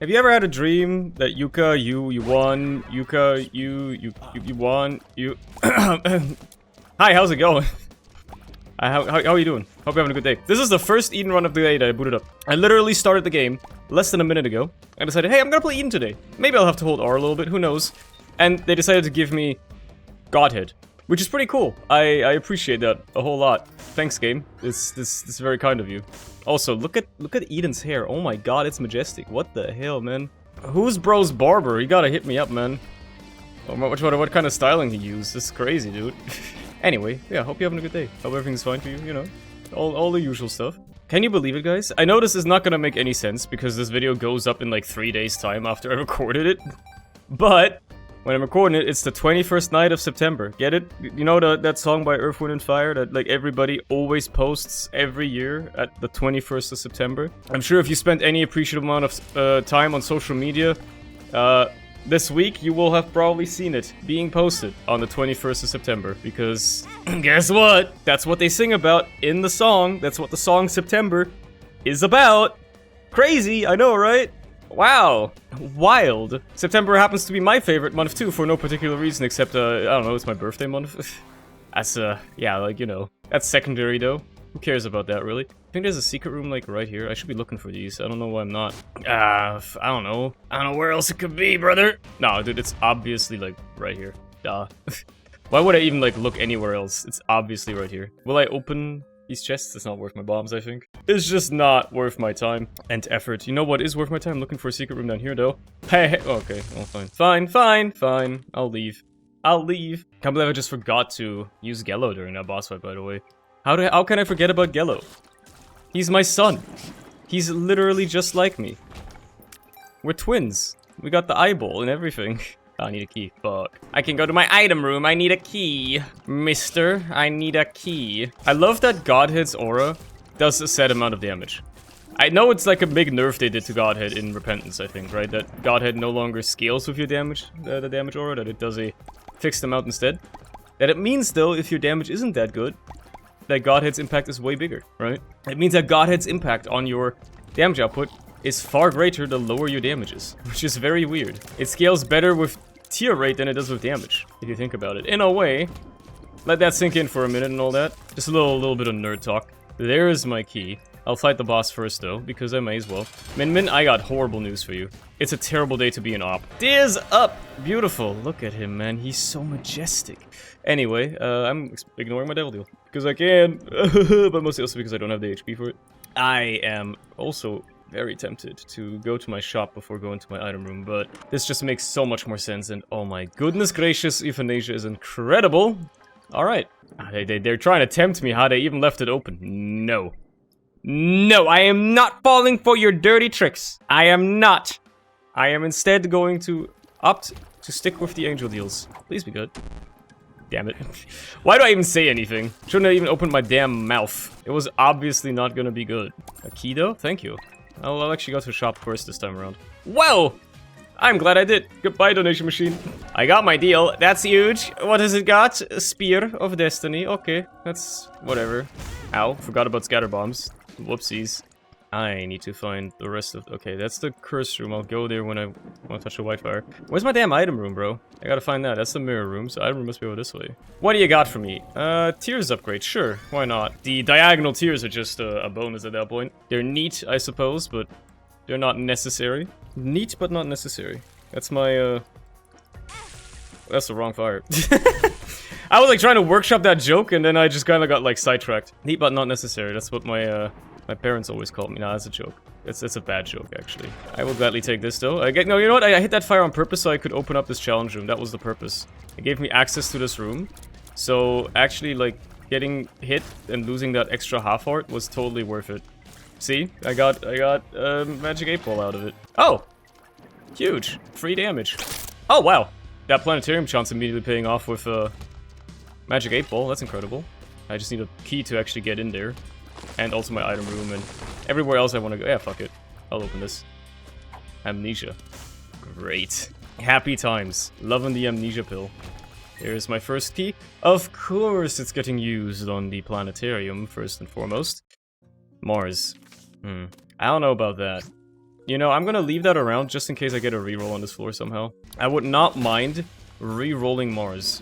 Have you ever had a dream that Yuka, you won, Yuka, you won, you... Hi, how's it going? How are you doing? Hope you're having a good day. This is the first Eden run of the day that I booted up. I literally started the game less than a minute ago. I decided, hey, I'm gonna play Eden today. Maybe I'll have to hold R a little bit, who knows. And they decided to give me Godhead, which is pretty cool. I appreciate that a whole lot. Thanks, game. This is very kind of you. Also, look at Eden's hair. Oh my god, it's majestic. What the hell, man? Who's bro's barber? You gotta hit me up, man. Oh, what kind of styling he used? This is crazy, dude. Anyway, yeah, hope you're having a good day. Hope everything's fine for you, you know. All the usual stuff. Can you believe it, guys? I know this is not gonna make any sense because this video goes up in like 3 days' time after I recorded it. But when I'm recording it, it's the 21st night of September. Get it? You know that song by Earth, Wind and Fire that like everybody always posts every year at the 21st of September? I'm sure if you spent any appreciable amount of time on social media, this week, you will have probably seen it being posted on the 21st of September, because guess what? That's what they sing about in the song. That's what the song September is about. Crazy, I know, right? Wow. Wild. September happens to be my favorite month too, for no particular reason, except, I don't know, it's my birthday month. That's, yeah, like, you know, that's secondary though. Who cares about that, really? I think there's a secret room, like, right here. I should be looking for these. I don't know why I'm not. I don't know. I don't know where else it could be, brother. No, dude, it's obviously, like, right here. Duh. Why would I even, like, look anywhere else? It's obviously right here. Will I open these chests? It's not worth my bombs, I think. It's just not worth my time and effort. You know what is worth my time? Looking for a secret room down here, though. Hey, okay. Well, fine. I'll leave. Can't believe I just forgot to use Gello during that boss fight, by the way. How can I forget about Gello? He's my son. He's literally just like me. We're twins. We got the eyeball and everything. Oh, I need a key. Fuck. I can go to my item room. I need a key. Mister, I need a key. I love that Godhead's aura does a set amount of damage. I know it's like a big nerf they did to Godhead in Repentance, I think, right? That Godhead no longer scales with your damage, the damage aura, that it does a fixed amount instead. That it means, though, if your damage isn't that good, that Godhead's impact is way bigger, right? It means that Godhead's impact on your damage output is far greater the lower your damage is, which is very weird. It scales better with tier rate than it does with damage, if you think about it. In a way, let that sink in for a minute and all that. Just a little bit of nerd talk. There is my key. I'll fight the boss first, though, because I may as well. Min, I got horrible news for you. It's a terrible day to be an op. Tears up! Beautiful. Look at him, man. He's so majestic. Anyway, I'm ignoring my devil deal. Because I can. But mostly also because I don't have the HP for it. I am also very tempted to go to my shop before going to my item room, but this just makes so much more sense, and oh my goodness gracious, Euthanasia is incredible. Alright. They're trying to tempt me. How they even left it open. No. No, I am not falling for your dirty tricks. I am not. I am instead going to opt to stick with the angel deals. Please be good. Damn it. Why do I even say anything? Shouldn't have even opened my damn mouth. It was obviously not gonna be good. A key though? Thank you. I'll actually go to the shop first this time around. Well, I'm glad I did. Goodbye, donation machine. I got my deal. That's huge. What has it got? A spear of destiny. Okay, that's whatever. Ow, forgot about scatter bombs. Whoopsies. I need to find the rest of... Okay, that's the curse room. I'll go there when I want to touch the Wi-Fi. Where's my damn item room, bro? I gotta find that. That's the mirror room, so item room must be over this way. What do you got for me? Tears upgrade. Sure, why not? The diagonal tears are just a bonus at that point. They're neat, I suppose, but they're not necessary. Neat, but not necessary. That's my, That's the wrong fire. I was, like, trying to workshop that joke, and then I just kind of got, like, sidetracked. Neat, but not necessary. That's what my parents always called me. Nah, that's a joke. It's a bad joke, actually. I will gladly take this, though. No, you know what? I hit that fire on purpose so I could open up this challenge room. That was the purpose. It gave me access to this room. So, actually, like, getting hit and losing that extra half heart was totally worth it. See? I got Magic 8 Ball out of it. Oh! Huge. Free damage. Oh, wow. That Planetarium chance immediately paying off with, Magic 8 Ball. That's incredible. I just need a key to actually get in there. And also my item room and everywhere else I want to go. Yeah, fuck it. I'll open this. Amnesia. Great. Happy times. Loving the amnesia pill. Here's my first key. Of course it's getting used on the Planetarium, first and foremost. Mars. I don't know about that. You know, I'm gonna leave that around just in case I get a reroll on this floor somehow. I would not mind re-rolling Mars.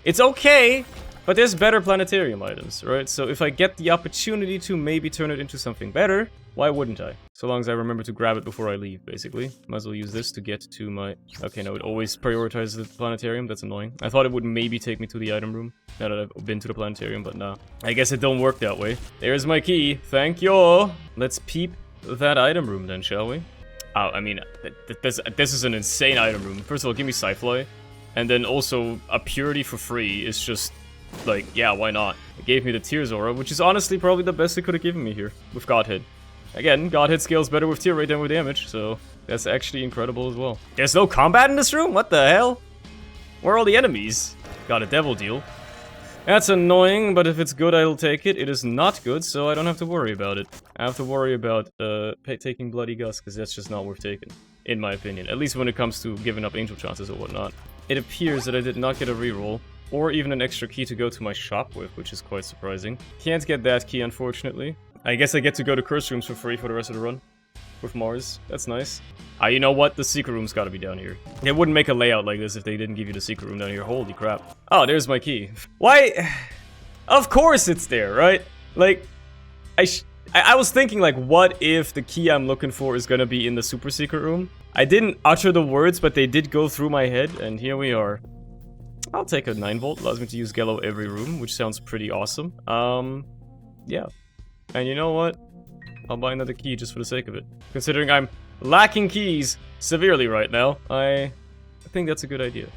It's okay, but there's better Planetarium items, right? So if I get the opportunity to maybe turn it into something better, why wouldn't I? So long as I remember to grab it before I leave, basically. Might as well use this to get to my... Okay, no, it always prioritizes the Planetarium. That's annoying. I thought it would maybe take me to the item room, now that I've been to the Planetarium, but nah. I guess it don't work that way. There's my key. Thank you. Let's peep that item room then, shall we? Oh, I mean, this is an insane item room. First of all, give me Psy Fly. And then also, a Purity for free is just... Like, yeah, why not? It gave me the Tears Aura, which is honestly probably the best it could have given me here, with Godhead. Again, Godhead scales better with tear rate than with damage, so that's actually incredible as well. There's no combat in this room? What the hell? Where are all the enemies? Got a devil deal. That's annoying, but if it's good, I'll take it. It is not good, so I don't have to worry about it. I have to worry about taking Bloody Gust, because that's just not worth taking, in my opinion. At least when it comes to giving up angel chances or whatnot. It appears that I did not get a reroll, or even an extra key to go to my shop with, which is quite surprising. Can't get that key, unfortunately. I guess I get to go to curse rooms for free for the rest of the run. With Mars. That's nice. You know what? The secret room's gotta be down here. They wouldn't make a layout like this if they didn't give you the secret room down here. Holy crap. Oh, there's my key. Why? Of course it's there, right? Like, I was thinking, like, what if the key I'm looking for is gonna be in the super secret room? I didn't utter the words, but they did go through my head, and here we are. I'll take a 9-volt. Allows me to use Gello every room, which sounds pretty awesome. Yeah. And you know what? I'll buy another key just for the sake of it. Considering I'm lacking keys severely right now, I think that's a good idea.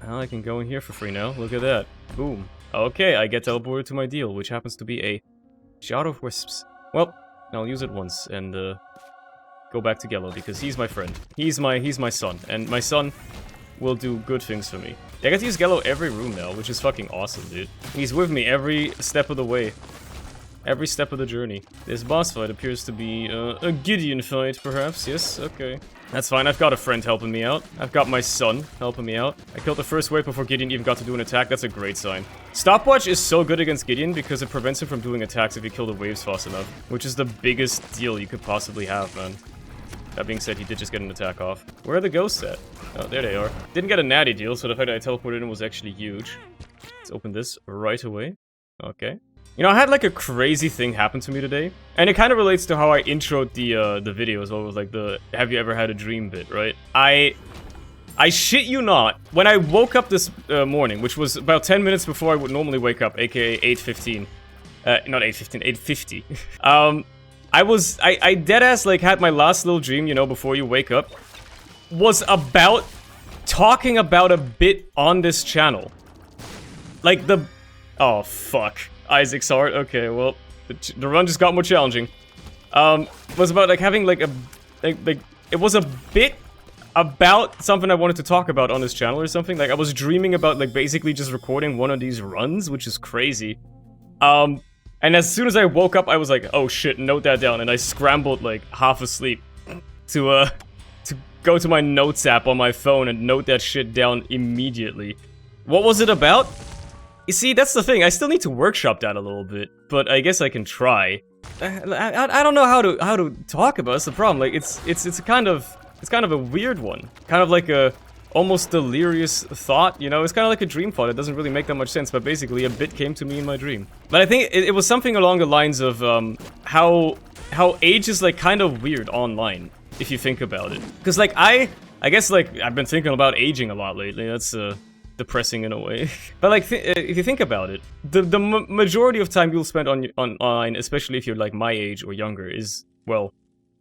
Well, I can go in here for free now. Look at that. Boom. Okay, I get teleported to my deal, which happens to be a Jar of Wisps. Well, I'll use it once and go back to Gello because he's my friend. He's my son, and my son will do good things for me. I get to use Gello every room now, which is fucking awesome, dude. He's with me every step of the way. Every step of the journey. This boss fight appears to be a Gideon fight, perhaps. Yes, okay. That's fine, I've got a friend helping me out. I've got my son helping me out. I killed the first wave before Gideon even got to do an attack. That's a great sign. Stopwatch is so good against Gideon because it prevents him from doing attacks if you kill the waves fast enough. Which is the biggest deal you could possibly have, man. That being said, he did just get an attack off. Where are the ghosts at? Oh, there they are. Didn't get a natty deal, so the fact that I teleported in was actually huge. Let's open this right away. Okay. You know, I had like a crazy thing happen to me today, and it kind of relates to how I introed the video as well, with like the "Have you ever had a dream" bit, right? I shit you not, when I woke up this morning, which was about 10 minutes before I would normally wake up, aka 8:15, not 8:15, 8:50. I deadass like had my last little dream, you know, before you wake up, was about talking about a bit on this channel, like the, oh fuck. Isaac's heart. Okay, well, the run just got more challenging. Was about like having like a like it was a bit about something I wanted to talk about on this channel or something. Like I was dreaming about like basically just recording one of these runs, which is crazy. And as soon as I woke up, I was like, oh shit, note that down, and I scrambled like half asleep to go to my notes app on my phone and note that shit down immediately. What was it about? You see, that's the thing. I still need to workshop that a little bit, but I guess I can try. I don't know how to talk about it. That's the problem. Like it's kind of a weird one. Kind of like a almost delirious thought, you know? It's kind of like a dream thought. It doesn't really make that much sense, but basically a bit came to me in my dream. But I think it was something along the lines of how age is like kind of weird online if you think about it. Because like I guess like I've been thinking about aging a lot lately. That's depressing in a way. But like if you think about it, the majority of time you'll spend online, especially if you're like my age or younger, is, well,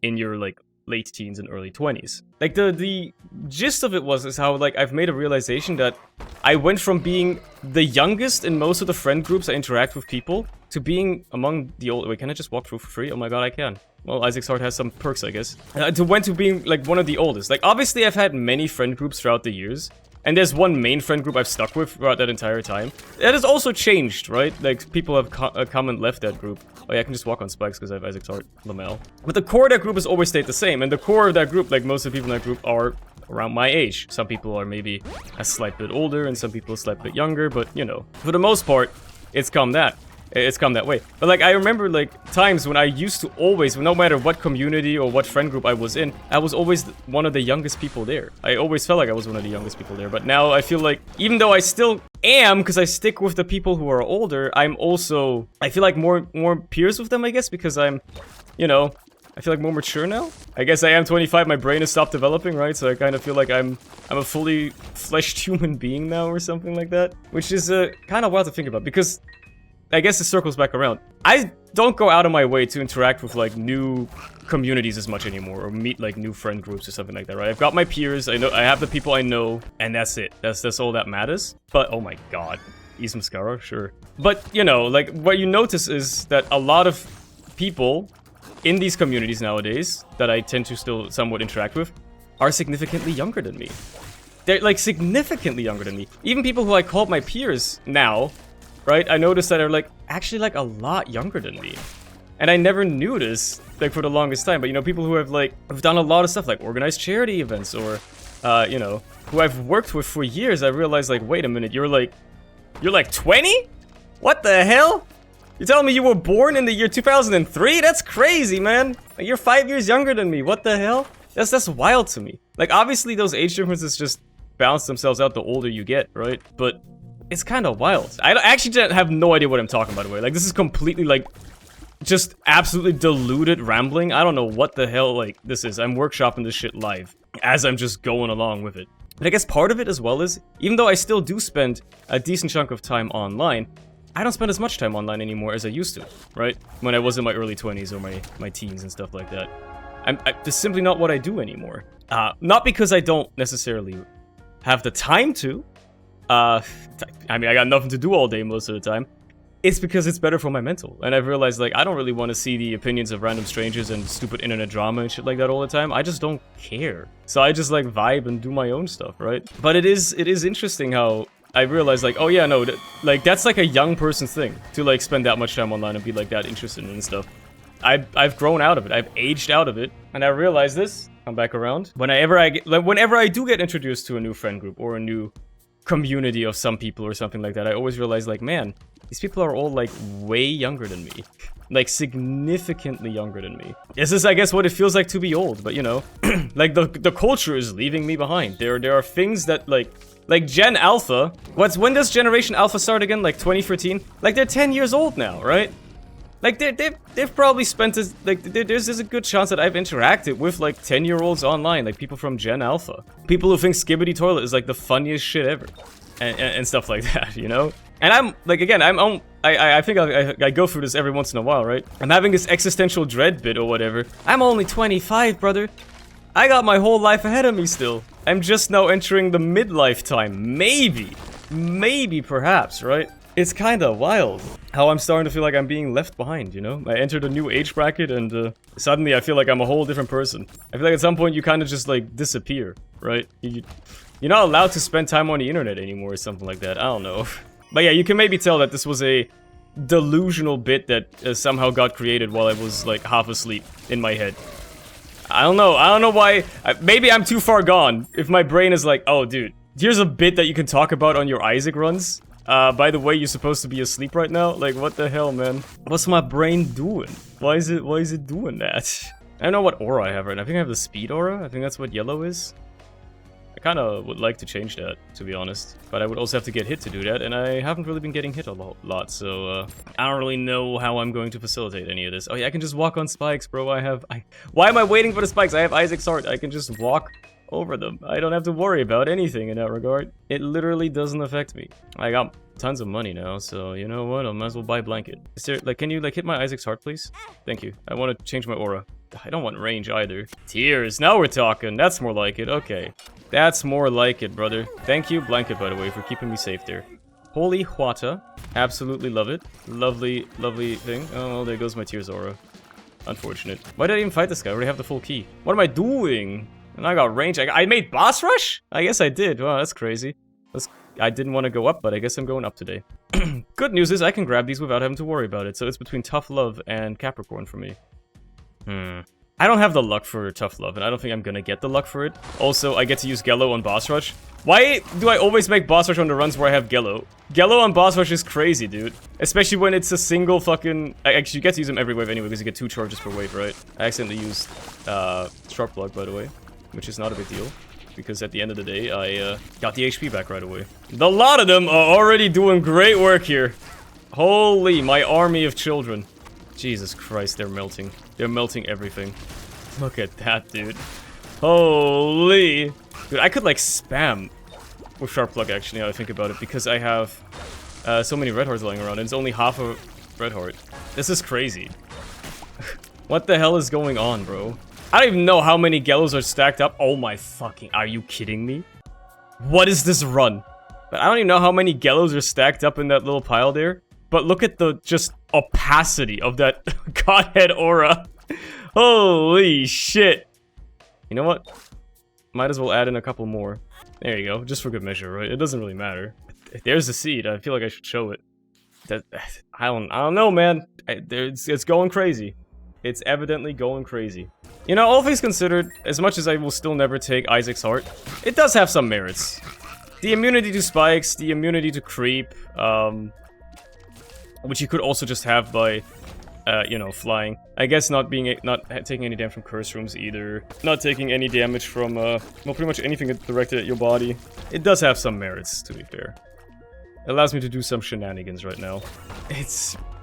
in your like late teens and early 20s. Like the gist of it is how like I've made a realization that I went from being the youngest in most of the friend groups I interact with people to being among the old. Wait, can I just walk through for free? Oh my god, I can. Well, Isaac's heart has some perks, I guess. To being like one of the oldest. Like obviously I've had many friend groups throughout the years. And there's one main friend group I've stuck with throughout that entire time. That has also changed, right? Like, people have come and left that group. Oh yeah, I can just walk on spikes because I have Isaac's heart, Lamel. But the core of that group has always stayed the same. And the core of that group, like most of the people in that group, are around my age. Some people are maybe a slight bit older and some people a slight bit younger. But, you know, for the most part, it's come that. it's come that way. But like, I remember like times when I used to always, no matter what community or what friend group I was in, I was always one of the youngest people there. I always felt like I was one of the youngest people there. But now I feel like, even though I still am, because I stick with the people who are older, I'm also, I feel like more peers with them, I guess, because I'm, you know, I feel like more mature now. I guess I am 25, my brain has stopped developing, right? So I kind of feel like I'm a fully fleshed human being now or something like that. Which is kind of wild to think about, because I guess it circles back around. I don't go out of my way to interact with like new communities as much anymore, or meet like new friend groups or something like that, right? I've got my peers, I have the people I know, and that's it. That's all that matters. But oh my god, use Mascara, sure. But you know, like what you notice is that a lot of people in these communities nowadays that I tend to still somewhat interact with are significantly younger than me. They're like significantly younger than me. Even people who I call my peers now, right? I noticed that are like actually like a lot younger than me. And I never knew this like for the longest time, but you know, people who have done a lot of stuff like organized charity events or you know, who I've worked with for years, I realized like, wait a minute, you're like 20? What the hell? You're telling me you were born in the year 2003? That's crazy, man. Like, you're 5 years younger than me. What the hell? That's wild to me. Like, obviously, those age differences just balance themselves out the older you get, right? But it's kind of wild. I actually have no idea what I'm talking about, by the way. Like, this is completely, like, just absolutely diluted rambling. I don't know what the hell, like, this is. I'm workshopping this shit live as I'm just going along with it. But I guess part of it as well is, even though I still do spend a decent chunk of time online, I don't spend as much time online anymore as I used to, right? When I was in my early 20s or my teens and stuff like that. It's simply not what I do anymore. Not because I don't necessarily have the time to. I mean, I got nothing to do all day most of the time. It's because it's better for my mental. And I've realized, like, I don't really want to see the opinions of random strangers and stupid internet drama and shit like that all the time. I just don't care. So I just, like, vibe and do my own stuff, right? But it is interesting how I realized, like, oh yeah, no, like, that's like a young person's thing, to, like, spend that much time online and be, like, that interested in stuff. I've grown out of it. I've aged out of it. And I realized this, come back around, whenever I do get introduced to a new friend group or a new community of some people or something like that, I always realize, like, man, these people are all, like, way younger than me. Like, significantly younger than me. This is, I guess, what it feels like to be old, but, you know, like, the culture is leaving me behind. There are things that, like Gen Alpha. When does Generation Alpha start again? Like 2013? Like, they're 10 years old now, right? Like, they've probably spent this, like, there's a good chance that I've interacted with, like, 10-year-olds online, like, people from Gen Alpha. People who think Skibbity Toilet is, like, the funniest shit ever. And stuff like that, you know? And I'm, like, again, I think I go through this every once in a while, right? I'm having this existential dread bit or whatever. I'm only 25, brother. I got my whole life ahead of me still. I'm just now entering the midlife time. Maybe, perhaps, right? It's kind of wild how I'm starting to feel like I'm being left behind, you know? I entered a new age bracket and suddenly I feel like I'm a whole different person. I feel like at some point you kind of just, like, disappear, right? You're not allowed to spend time on the internet anymore or something like that. I don't know. But yeah, you can maybe tell that this was a delusional bit that somehow got created while I was, like, half asleep in my head. I don't know why. Maybe I'm too far gone. If my brain is like, oh, dude, here's a bit that you can talk about on your Isaac runs. By the way, you're supposed to be asleep right now? Like, what the hell, man? What's my brain doing? Why is it doing that? I don't know what aura I have right now. I think I have the speed aura. I think that's what yellow is. I kind of would like to change that, to be honest. But I would also have to get hit to do that, and I haven't really been getting hit a lot, so I don't really know how I'm going to facilitate any of this. Oh yeah, I can just walk on spikes, bro. Why am I waiting for the spikes? I have Isaac's heart. I can just walk over them. I don't have to worry about anything in that regard. It literally doesn't affect me. I got tons of money now, so you know what? I might as well buy a blanket. Is there, like, can you, like, hit my Isaac's heart, please? Thank you. I want to change my aura. I don't want range either. Tears. Now we're talking. That's more like it. Okay. That's more like it, brother. Thank you, blanket, by the way, for keeping me safe there. Holy Huata. Absolutely love it. Lovely, lovely thing. Oh, well, there goes my tears aura. Unfortunate. Why did I even fight this guy? I already have the full key. What am I doing? And I got range. I made boss rush? I guess I did. Wow, that's crazy. I didn't want to go up, but I guess I'm going up today. Good news is I can grab these without having to worry about it. So it's between tough love and Capricorn for me. I don't have the luck for Tough Love, and I don't think I'm gonna get the luck for it. Also, I get to use Gello on Boss Rush. Why do I always make Boss Rush on the runs where I have Gello? Gello on Boss Rush is crazy, dude. Especially when it's a single fucking... Actually, you get to use them every wave anyway, because you get 2 charges per wave, right? I accidentally used Sharp Plug, by the way, which is not a big deal. Because at the end of the day, I got the HP back right away. A lot of them are already doing great work here. Holy, my army of children. Jesus Christ, they're melting. They're melting everything. Look at that, dude. Holy. Dude, I could, like, spam with Sharp Plug, actually, now I think about it, because I have so many red hearts lying around, and it's only half a red heart. This is crazy. What the hell is going on, bro? I don't even know how many Gellos are stacked up. Oh my fucking... Are you kidding me? What is this run? But I don't even know how many Gellos are stacked up in that little pile there. But look at the just opacity of that Godhead aura. Holy shit. You know what? Might as well add in a couple more. There you go. Just for good measure, right? It doesn't really matter. There's the seed. I feel like I should show it. I don't know, man. It's going crazy. It's evidently going crazy. You know, all things considered, as much as I will still never take Isaac's heart, it does have some merits. The immunity to spikes, the immunity to creep, which you could also just have by, you know, flying. I guess not taking any damage from curse rooms either. Not taking any damage from, well, pretty much anything directed at your body. It does have some merits, to be fair. It allows me to do some shenanigans right now.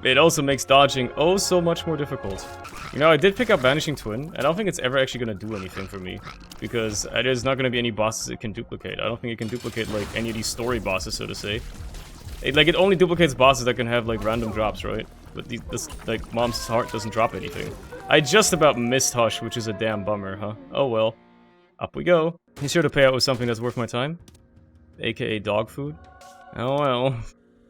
It also makes dodging oh so much more difficult. You know, I did pick up Vanishing Twin. I don't think it's ever actually gonna do anything for me. Because there's not gonna be any bosses it can duplicate. I don't think it can duplicate, like, any of these story bosses, so to say. It only duplicates bosses that can have, like, random drops, right? But this, like, Mom's Heart doesn't drop anything. I just about missed Hush, which is a damn bummer, huh? Oh well. Up we go. Be sure to pay out with something that's worth my time. AKA dog food. Oh well.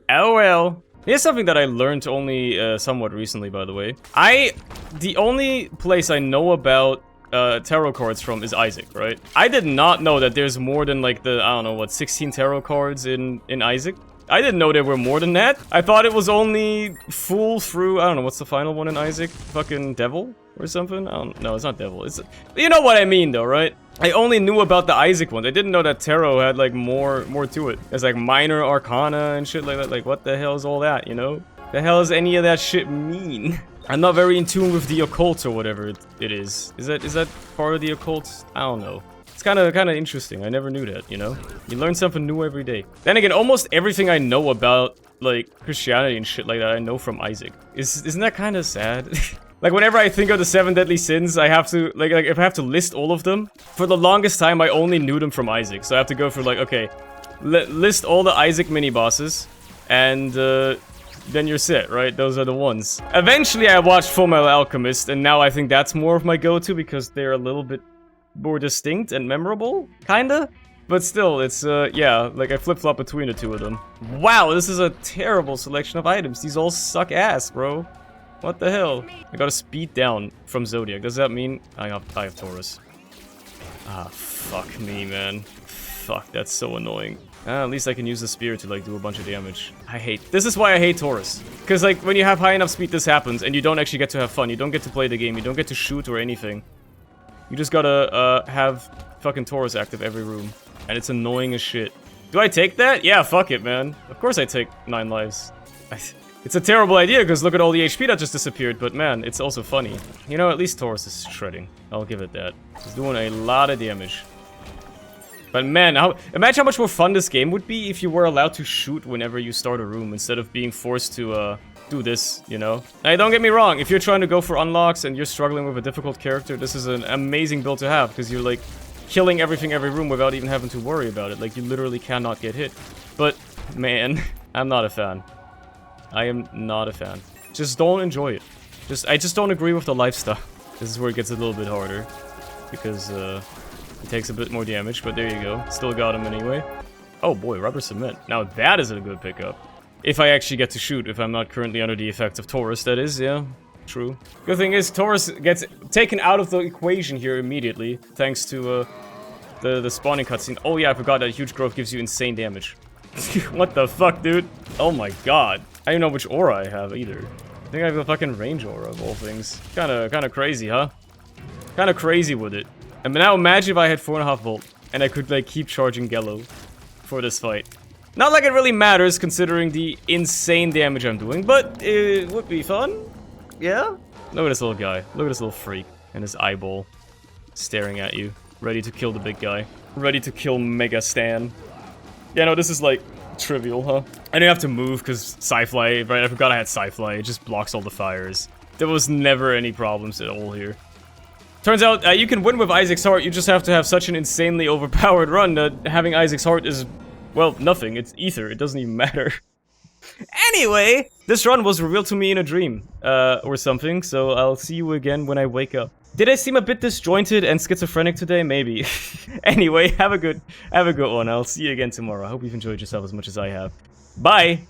Oh well. Here's something that I learned only somewhat recently, by the way. The only place I know about tarot cards from is Isaac, right? I did not know that there's more than, like, I don't know, what, 16 tarot cards in Isaac? I didn't know there were more than that. I thought it was only Fool through, I don't know, what's the final one in Isaac? Fucking Devil? Or something? I don't know, it's not Devil. You know what I mean, though, right? I only knew about the Isaac ones. I didn't know that Tarot had, like, more to it. There's, like, minor arcana and shit like that. Like, what the hell is all that, you know? The hell does any of that shit mean? I'm not very in tune with the occult or whatever it is. Is that part of the occult? I don't know. It's kind of interesting. I never knew that, you know? You learn something new every day. Then again, almost everything I know about, like, Christianity and shit like that, I know from Isaac. Isn't that kind of sad? Like, whenever I think of the 7 deadly sins, I have to, like, if I have to list all of them, for the longest time, I only knew them from Isaac. So I have to go for, like, okay, list all the Isaac mini-bosses, and, then you're set, right? Those are the ones. Eventually, I watched Fullmetal Alchemist, and now I think that's more of my go-to, because they're a little bit more distinct and memorable, kinda? But still, it's, yeah, like, I flip-flop between the two of them. Wow, this is a terrible selection of items. These all suck ass, bro. What the hell? I got a speed down from Zodiac. Does that mean I have Taurus? Ah, fuck me, man. Fuck, that's so annoying. At least I can use the spear to, like, do a bunch of damage. This is why I hate Taurus. Because, like, when you have high enough speed, this happens, and you don't actually get to have fun. You don't get to play the game. You don't get to shoot or anything. You just gotta, have fucking Taurus active every room. And it's annoying as shit. Do I take that? Yeah, fuck it, man. Of course I take 9 lives. It's a terrible idea, because look at all the HP that just disappeared, but man, it's also funny. You know, at least Taurus is shredding. I'll give it that. He's doing a lot of damage. But man, imagine how much more fun this game would be if you were allowed to shoot whenever you start a room, instead of being forced to, do this, you know? Hey, don't get me wrong, if you're trying to go for unlocks and you're struggling with a difficult character, this is an amazing build to have, because you're, like, killing everything every room without even having to worry about it. Like, you literally cannot get hit. But, man, I'm not a fan. I am not a fan. Just don't enjoy it. I just don't agree with the lifestyle. This is where it gets a little bit harder. Because, it takes a bit more damage, but there you go. Still got him anyway. Oh boy, rubber cement. Now that is a good pickup. If I actually get to shoot, if I'm not currently under the effect of Taurus, that is, yeah. True. Good thing is, Taurus gets taken out of the equation here immediately, thanks to, the spawning cutscene. Oh yeah, I forgot that huge growth gives you insane damage. What the fuck, dude? Oh my god. I don't know which aura I have either. I think I have the fucking range aura of all things. Kinda crazy, huh? Kind of crazy with it. And now imagine if I had 4.5 volt and I could like keep charging Gello for this fight. Not like it really matters considering the insane damage I'm doing, but it would be fun. Yeah? Look at this little guy. Look at this little freak and his eyeball staring at you. Ready to kill the big guy. Ready to kill Mega Stan. Yeah, no, this is like trivial, huh? I didn't have to move because Psy Fly, right? I forgot I had Psy Fly. It just blocks all the fires. There was never any problems at all here. Turns out you can win with Isaac's Heart. You just have to have such an insanely overpowered run that having Isaac's Heart is, well, nothing. It's ether. It doesn't even matter. Anyway, this run was revealed to me in a dream or something, so I'll see you again when I wake up. Did I seem a bit disjointed and schizophrenic today? Maybe. Anyway, have a good one. I'll see you again tomorrow. I hope you've enjoyed yourself as much as I have. Bye!